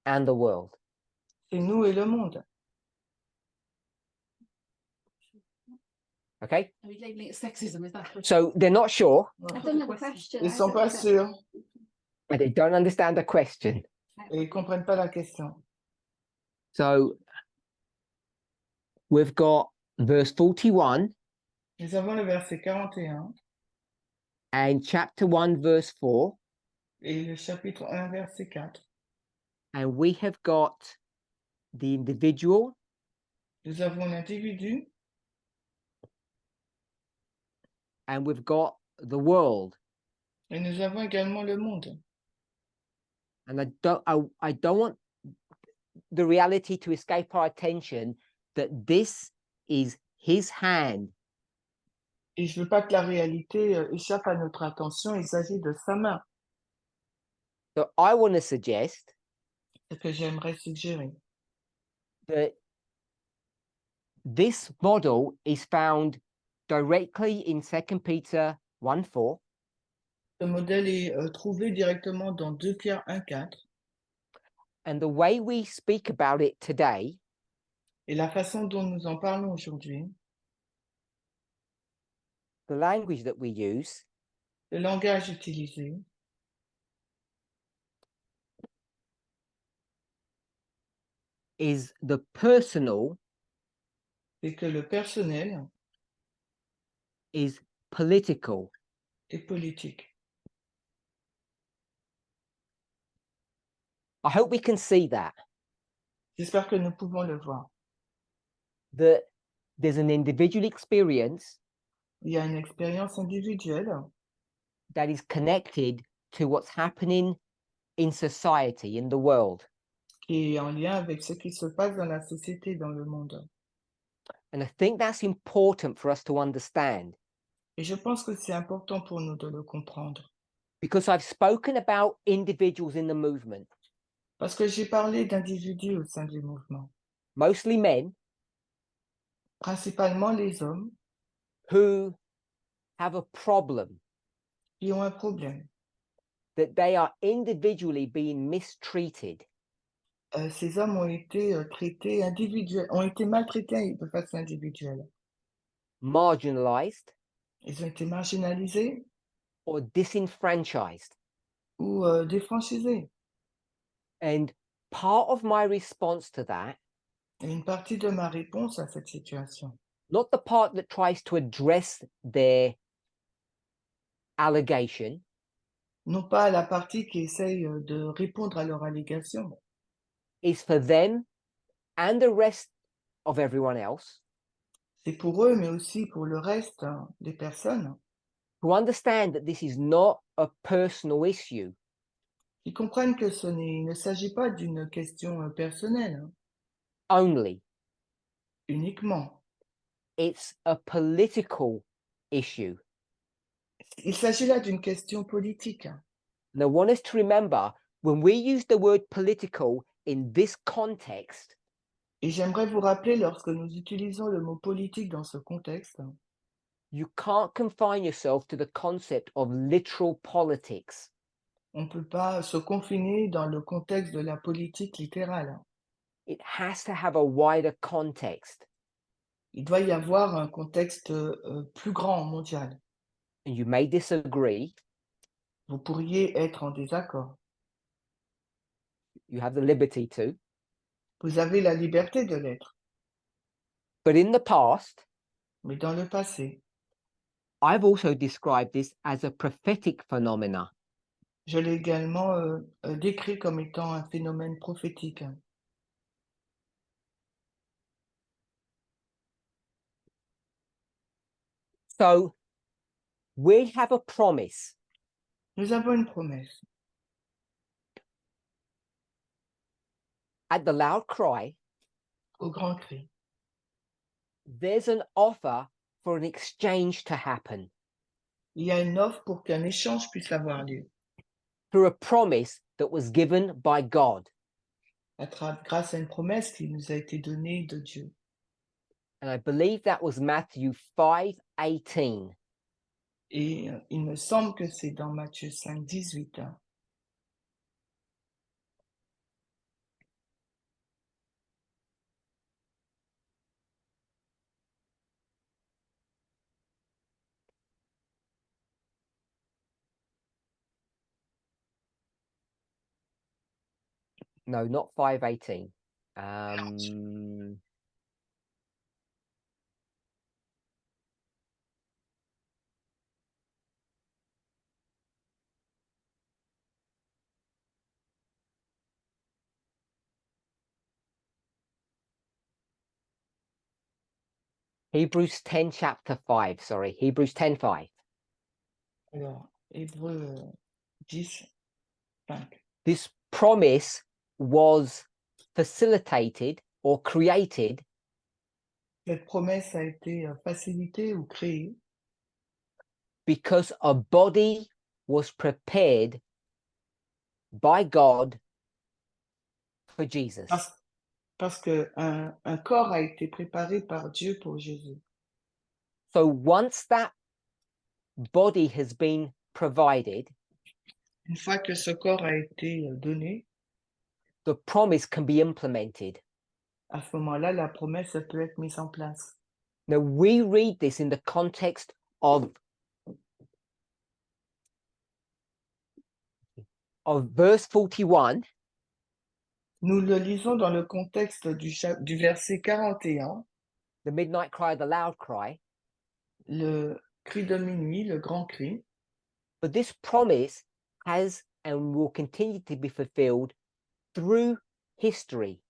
and the world. c'est nous et le monde. Okay, Are we labeling it sexism? Is that so they're not sure I don't know the question. Ils sont pas sûrs and they don't understand the question. et ils comprennent pas la question. So we've got verse 41 Nous avons le verset 41 and chapter 1 verse 4, et le chapitre 1 verset 4. and we have got the individual Nous avons l'individu and we've got the world. et nous avons également le monde. And I don't want the reality to escape our attention that this is his hand. Et je veux pas que la réalité échappe à notre attention, il s'agit de sa main. So I want to suggest Ce que j'aimerais suggérer. that this model is found directly in 2 Peter 1:4, Ce modèle est trouvé directement dans 2 Pierre 1,4 and the way we speak about it today et la façon dont nous en parlons aujourd'hui, the language that we use le langage utilisé is the personal c'est que le personnel is political. est politique. I hope we can see that J'espère que nous pouvons le voir. there's an individual experience Il y a une expérience individuelle that is connected to what's happening in society, in the world. qui est en lien avec ce qui se passe dans la société, dans le monde. And I think that's important for us to understand, Et je pense que c'est important pour nous de le comprendre. because I've spoken about individuals in the movement, Parce que j'ai parlé d'individus au sein du mouvement, mostly men, principalement les hommes who have a problem qui ont un problème. that they are individually being mistreated. Ces hommes ont été traités ont été maltraités de façon individuelle. Marginalized Ils ont été marginalisés or disenfranchised. ou défranchisés. And part of my response to that, Et une partie de ma réponse à cette situation, not the part that tries to address their allegation, non pas la partie qui essaye de répondre à leurs allégations, is for them and the rest of everyone else c'est pour eux, mais aussi pour le reste des personnes to understand that this is not a personal issue. qui comprennent que il ne s'agit pas d'une question personnelle Only. uniquement. It's a political issue. Il s'agit là d'une question politique. And I want us to remember, when we use the word political in this context, Et j'aimerais vous rappeler, lorsque nous utilisons le mot politique dans ce contexte, you can't confine yourself to the concept of literal politics. on ne peut pas se confiner dans le contexte de la politique littérale. It has to have a wider context. Il doit y avoir un contexte plus grand, mondial. And you may disagree. Vous pourriez être en désaccord. You have the liberty to. Vous avez la liberté de l'être. But in the past, Mais dans le passé, I've also described this as a prophetic phenomena. je l'ai également décrit comme étant un phénomène prophétique. So we have a promise. Nous avons une promesse. At the loud cry, Au grand cri, there's an offer for an exchange to happen il y a une offre pour qu'un échange puisse avoir lieu through a promise that was given by God. grâce à une promesse qui nous a été donnée de Dieu. And I believe that was Matthew 5:18. Et il me semble que c'est dans Matthieu 5, 18. No, not 5:18. Hebrews 10 chapter 5, sorry, Hebrews 10:5. Alors, Hébreux 10, 5. This promise was facilitated or created Cette promesse a été facilitée ou créée because a body was prepared by God for Jesus. parce qu'un corps a été préparé par Dieu pour Jésus. So once that body has been provided, Une fois que ce corps a été donné, the promise can be implemented. à ce moment-là, la promesse peut être mise en place. Now we read this in the context of verse 41. Nous le lisons dans le contexte du verset 41. the midnight cry, the loud cry. le cri de minuit, le grand cri. But this promise has and will continue to be fulfilled through history.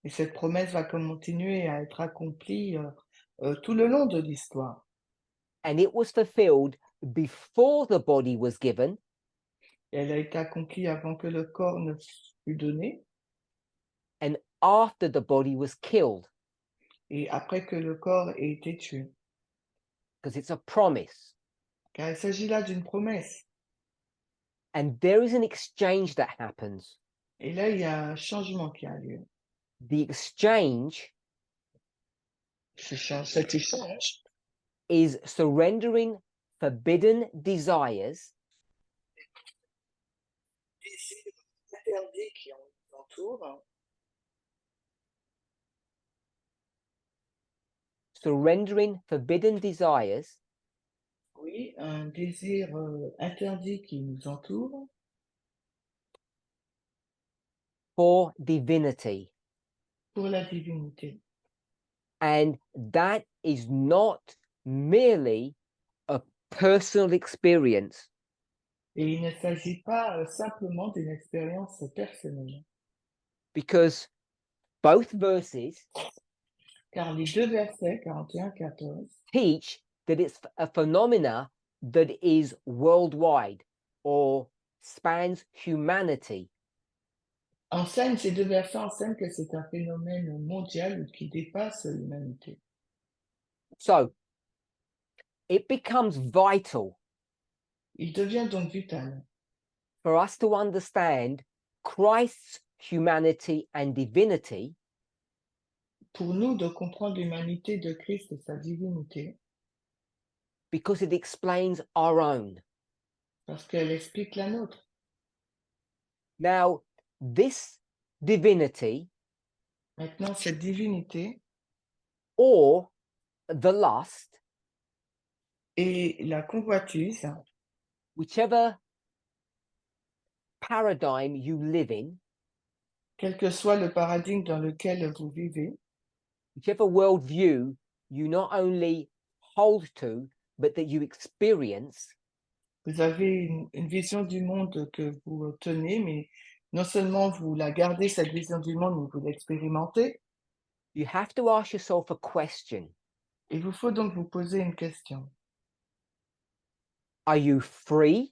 Et cette promesse va continuer à être accomplie tout le long de l'histoire. And it was fulfilled before the body was given, Et elle a été accomplie avant que le corps ne fût donné and after the body was killed, et après que le corps ait été tué. because it's a promise. Car il s'agit là d'une promesse. And there is an exchange that happens. Et là, il y a un changement qui a lieu. The exchange Cet échange is surrendering forbidden desires interdit qui entoure, surrendering forbidden desires oui, un désir interdit qui nous entoure for divinity. pour la divinité. And that is not merely a personal experience, Et il ne s'agit pas simplement d'une expérience personnelle, because both verses car les deux versets 41-14 teach that it's a phenomena that is worldwide or spans humanity. ces deux versets enseignent que c'est un phénomène mondial qui dépasse l'humanité. So it becomes vital Il devient donc vital for us to understand Christ's humanity and divinity pour nous de comprendre l'humanité de Christ et sa divinité, because it explains our own. parce qu'elle explique la nôtre. Now, this divinity Maintenant, cette divinité or the lust, et la convoitise, whichever paradigm you live in, quel que soit le paradigme dans lequel vous vivez, whichever worldview you not only hold to, but that you experience, vous avez une vision du monde que vous tenez, mais non seulement vous la gardez, cette vision du monde, mais vous l'expérimentez. you have to ask yourself a question. Il vous faut donc vous poser une question. Are you free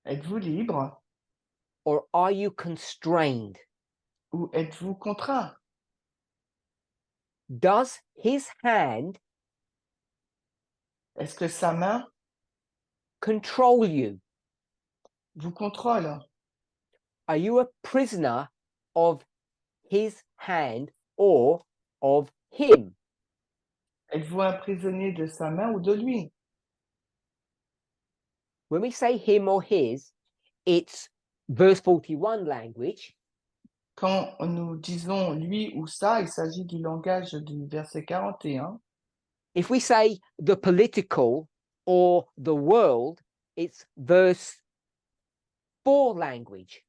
Êtes-vous libre or are you constrained? ou êtes-vous contraint? Does his hand Est-ce que sa main control you? vous contrôle? Are you a prisoner of his hand or of him? Êtes-vous un prisonnier de sa main ou de lui? When we say him or his, it's verse 41 language. Quand nous disons lui ou ça, il s'agit du langage du verset 41. If we say the political or the world, it's verse 4 language.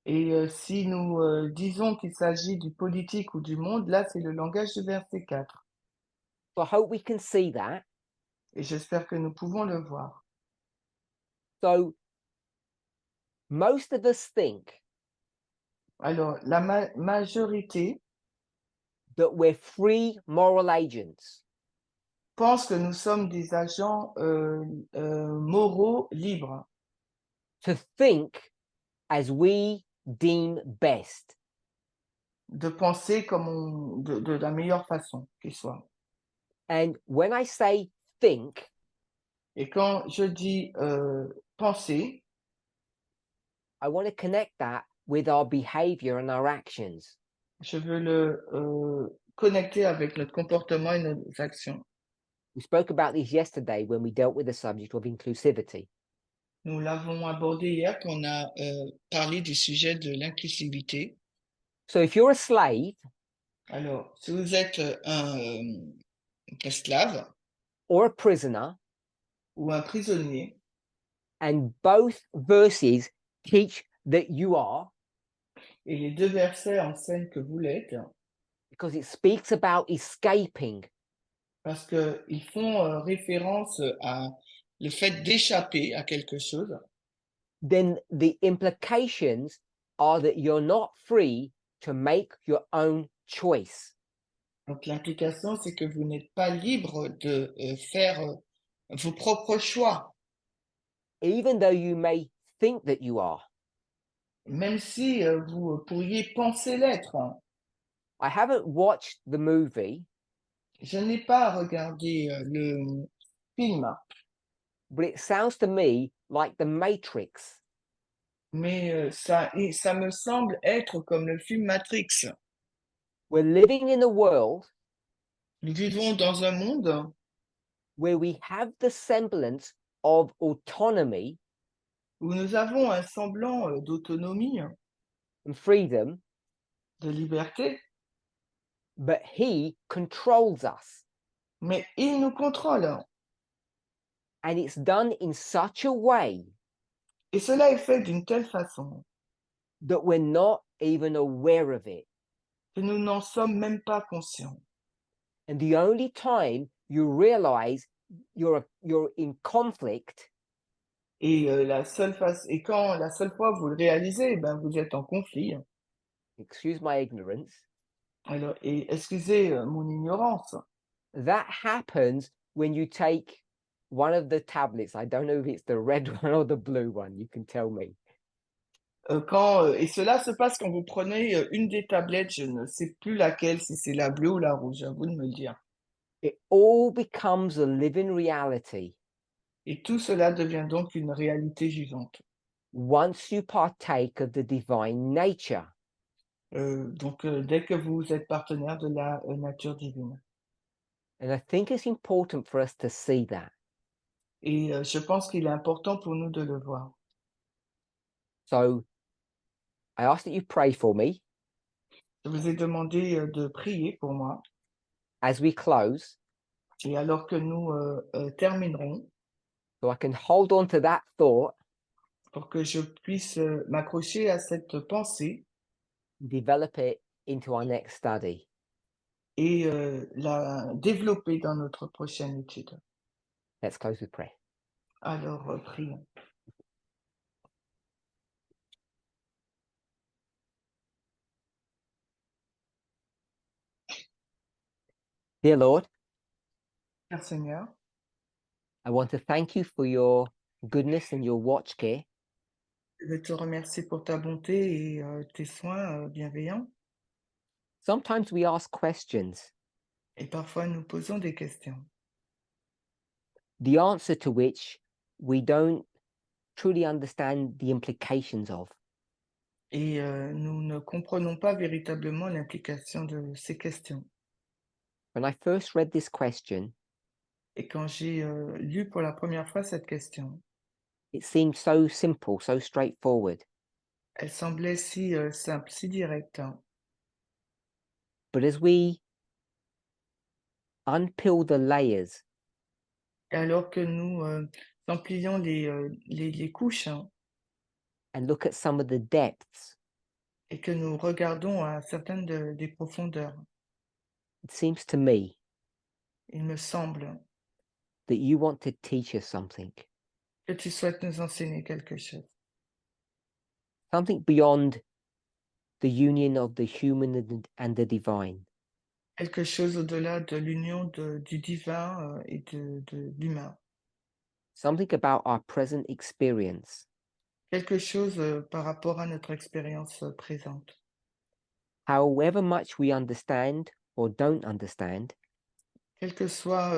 Et si nous disons qu'il s'agit du politique ou du monde, là, c'est le langage du verset 4. So I hope we can see that. Et j'espère que nous pouvons le voir. So most of us think Alors, la majorité that we're free moral agents. pense que nous sommes des agents moraux libres, To think as we deem best. de penser comme de la meilleure façon qui soit. And when I say think, Et quand je dis penser, I want to connect that with our behavior and our actions. je veux le connecter avec notre comportement et nos actions. We spoke about this yesterday when we dealt with the subject of inclusivity. Nous l'avons abordé hier quand on a parlé du sujet de l'inclusivité. So if you're a slave Alors, si vous êtes un esclave or a prisoner, ou un prisonnier, and both verses teach that you are, et les deux versets enseignent que vous l'êtes, because it speaks about escaping. parce qu'ils font référence à le fait d'échapper à quelque chose. Then the implications are that you're not free to make your own choice. Donc l'implication, c'est que vous n'êtes pas libre de faire vos propres choix, Even though you may think that you are. même si vous pourriez penser l'être. I haven't watched the movie, Je n'ai pas regardé le film, but it sounds to me like The Matrix. mais ça me semble être comme le film Matrix. We're living in a world Nous vivons dans un monde where we have the semblance of autonomy où nous avons un semblant d'autonomie, and freedom, de liberté, but he controls us. mais il nous contrôle. And it's done in such a way Et cela est fait d'une telle façon that we're not even aware of it. que nous n'en sommes même pas conscients. And the only time you realize you're in conflict Et quand la seule fois vous le réalisez, ben vous êtes en conflit. excuse my ignorance, Alors, et excusez mon ignorance. that happens when you take one of the tablets. I don't know if it's the red one or the blue one. You can tell me. Et cela se passe quand vous prenez une des tablettes, je ne sais plus laquelle, si c'est la bleue ou la rouge, à vous de me le dire. It all becomes a living reality Et tout cela devient donc une réalité vivante. once you partake of the divine nature. Donc, dès que vous êtes partenaire de la nature divine. And I think it's important for us to see that. Et je pense qu'il est important pour nous de le voir. So I ask that you pray for me Je vous ai demandé de prier pour moi. as we close, Et alors que nous terminerons, so I can hold on to that thought, pour que je puisse m'accrocher à cette pensée develop it into our next study. et la développer dans notre prochaine étude. Let's close with prayer. Alors, prions. Dear Lord, Père Seigneur, I want to thank you for your goodness and your watch care. je veux te remercier pour ta bonté et tes soins bienveillants. Sometimes we ask questions, Et parfois, nous posons des questions, the answer to which we don't truly understand the implications of. et nous ne comprenons pas véritablement l'implication de ces questions. When I first read this question, Et quand j'ai lu pour la première fois cette question, it seemed so simple, so straightforward. elle semblait si simple, si directe. But as we unpeel the layers, Et alors que nous emplions les couches and look at some of the depths, et que nous regardons à certaines des profondeurs, it seems to me il me semble that you want to teach us something que tu souhaites nous enseigner quelque chose. beyond the union of the human and the divine. Quelque chose au-delà de l'union du divin et de l'humain. Something about our present experience, Quelque chose par rapport à notre expérience présente. however much we understand or don't understand, Quel que soit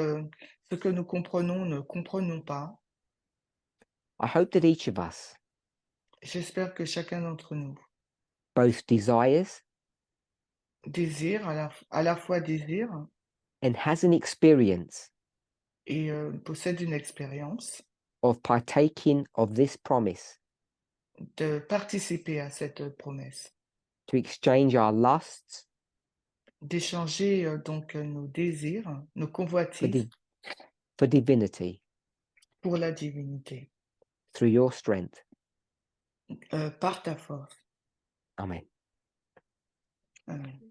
ce que nous comprenons, ne comprenons pas, I hope that each of us j'espère que chacun d'entre nous both desires désire, à la fois désire and has an experience et possède une expérience of partaking of this promise de participer à cette promesse, to exchange our lusts d'échanger donc nos désirs, nos convoitises for divinity pour la divinité, through your strength. par ta force. Amen. Amen.